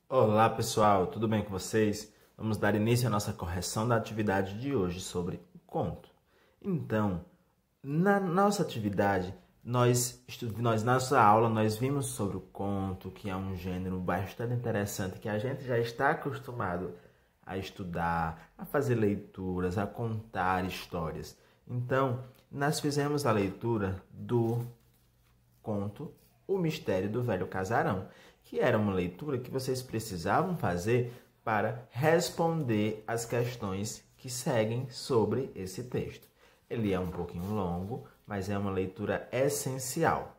Olá pessoal, tudo bem com vocês? Vamos dar início à nossa correção da atividade de hoje sobre o conto. Então, na nossa atividade, na nossa aula, nós vimos sobre o conto, que é um gênero bastante interessante, que a gente já está acostumado a estudar, a fazer leituras, a contar histórias. Então, nós fizemos a leitura do conto O Mistério do Velho Casarão, que era uma leitura que vocês precisavam fazer para responder as questões que seguem sobre esse texto. Ele é um pouquinho longo, mas é uma leitura essencial.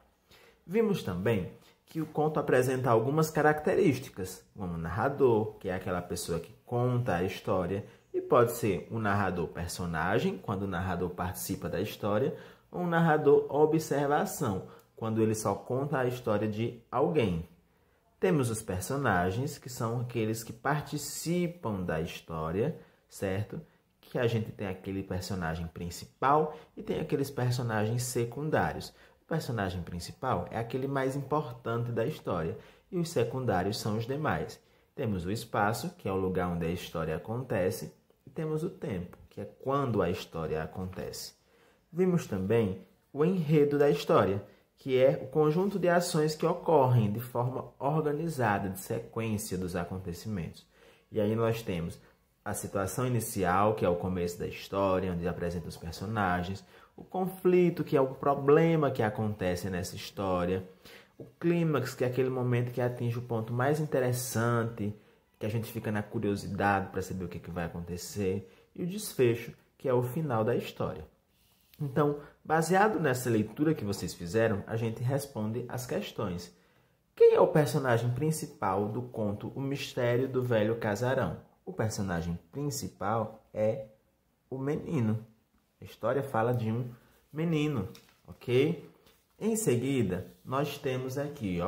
Vimos também que o conto apresenta algumas características, como o narrador, que é aquela pessoa que conta a história, e pode ser um narrador personagem, quando o narrador participa da história, ou um narrador observação, quando ele só conta a história de alguém. Temos os personagens, que são aqueles que participam da história, certo? Que a gente tem aquele personagem principal e tem aqueles personagens secundários. O personagem principal é aquele mais importante da história e os secundários são os demais. Temos o espaço, que é o lugar onde a história acontece, e temos o tempo, que é quando a história acontece. Vimos também o enredo da história, que é o conjunto de ações que ocorrem de forma organizada, de sequência dos acontecimentos. E aí nós temos a situação inicial, que é o começo da história, onde apresenta os personagens, o conflito, que é o problema que acontece nessa história, o clímax, que é aquele momento que atinge o ponto mais interessante, que a gente fica na curiosidade para saber o que vai acontecer, e o desfecho, que é o final da história. Então, baseado nessa leitura que vocês fizeram, a gente responde as questões. Quem é o personagem principal do conto O Mistério do Velho Casarão? O personagem principal é o menino. A história fala de um menino, ok? Em seguida, nós temos aqui,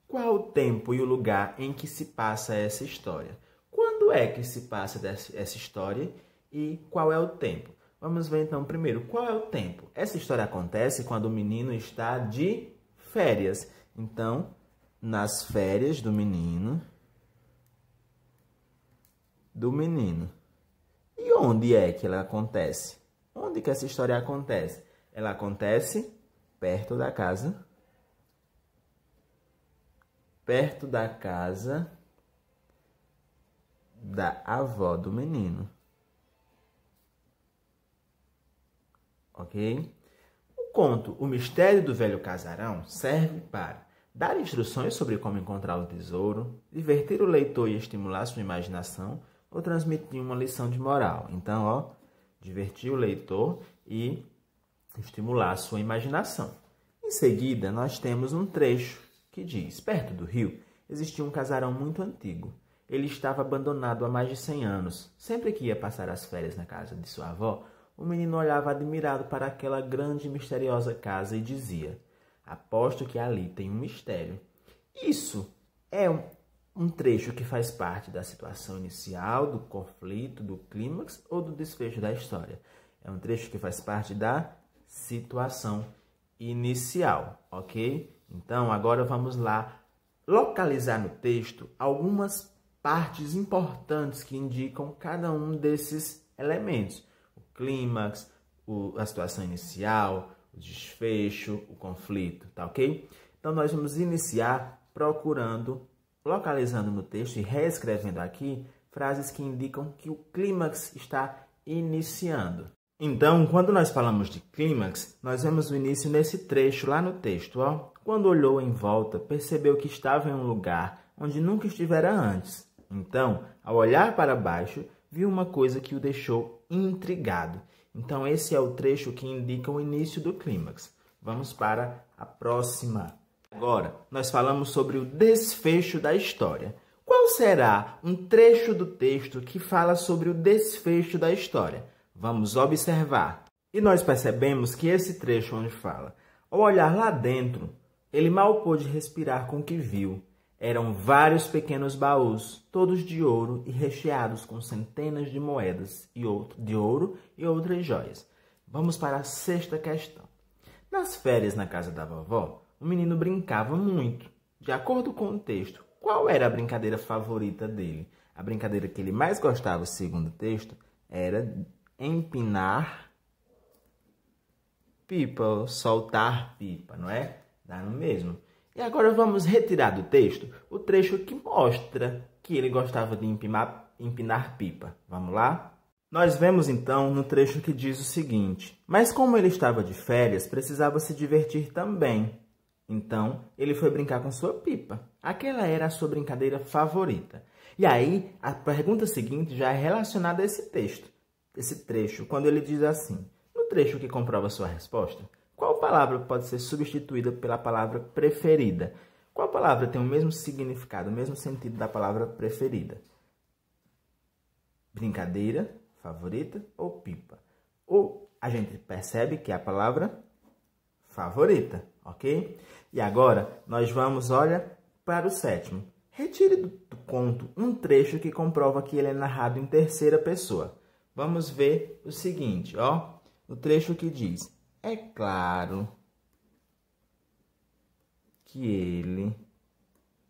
qual o tempo e o lugar em que se passa essa história? Quando é que se passa essa história e qual é o tempo? Vamos ver então primeiro, qual é o tempo? Essa história acontece quando o menino está de férias. Então, nas férias do menino. E onde é que ela acontece? Onde que essa história acontece? Ela acontece perto da casa da avó do menino. Ok? O conto O Mistério do Velho Casarão serve para dar instruções sobre como encontrar o tesouro, divertir o leitor e estimular sua imaginação, ou transmitir uma lição de moral. Então, divertir o leitor e estimular sua imaginação. Em seguida, nós temos um trecho que diz: perto do rio existia um casarão muito antigo. Ele estava abandonado há mais de 100 anos. Sempre que ia passar as férias na casa de sua avó, o menino olhava admirado para aquela grande e misteriosa casa e dizia: aposto que ali tem um mistério. Isso é um trecho que faz parte da situação inicial, do conflito, do clímax ou do desfecho da história. É um trecho que faz parte da situação inicial, ok? Então, agora vamos lá localizar no texto algumas partes importantes que indicam cada um desses elementos. O clímax, a situação inicial, o desfecho, o conflito, tá ok? Então, nós vamos iniciar localizando no texto e reescrevendo aqui frases que indicam que o clímax está iniciando. Então, quando nós falamos de clímax, nós vemos o início nesse trecho lá no texto. Quando olhou em volta, percebeu que estava em um lugar onde nunca estivera antes. Então, ao olhar para baixo, viu uma coisa que o deixou intrigado. Então, esse é o trecho que indica o início do clímax. Vamos para a próxima. Agora, nós falamos sobre o desfecho da história. Qual será um trecho do texto que fala sobre o desfecho da história? Vamos observar. E nós percebemos que esse trecho onde fala: ao olhar lá dentro, ele mal pôde respirar com o que viu. Eram vários pequenos baús, todos de ouro e recheados com centenas de moedas de ouro e outras joias. Vamos para a sexta questão. Nas férias na casa da vovó, o menino brincava muito. De acordo com o texto, Qual era a brincadeira favorita dele? A brincadeira que ele mais gostava, segundo o texto, era empinar pipa, ou soltar pipa, não é? Dá no mesmo. E agora vamos retirar do texto o trecho que mostra que ele gostava de empinar pipa. Vamos lá? Nós vemos então no trecho que diz o seguinte: mas como ele estava de férias, precisava se divertir também. Então, ele foi brincar com sua pipa. Aquela era a sua brincadeira favorita. E aí, a pergunta seguinte já é relacionada a esse texto, esse trecho, quando ele diz assim: no trecho que comprova sua resposta, qual palavra pode ser substituída pela palavra preferida? Qual palavra tem o mesmo significado, o mesmo sentido da palavra preferida? Brincadeira, favorita ou pipa? Ou a gente percebe que é a palavra favorita, ok? E agora nós vamos, olha, para o sétimo. Retire do conto um trecho que comprova que ele é narrado em terceira pessoa. Vamos ver o seguinte, ó. O trecho que diz: é claro que ele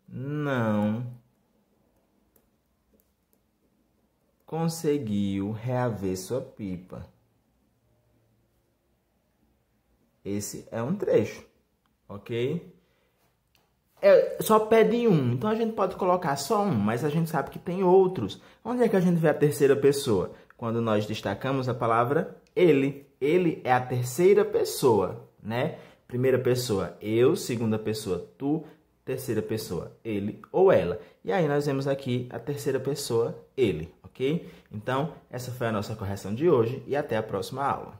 não conseguiu reaver sua pipa. Esse é um trecho, ok? Só pede um, então a gente pode colocar só um, mas a gente sabe que tem outros. Onde é que a gente vê a terceira pessoa? Quando nós destacamos a palavra ele. Ele é a terceira pessoa, né? Primeira pessoa, eu. Segunda pessoa, tu. Terceira pessoa, ele ou ela. E aí nós vemos aqui a terceira pessoa, ele, ok? Então, essa foi a nossa correção de hoje e até a próxima aula.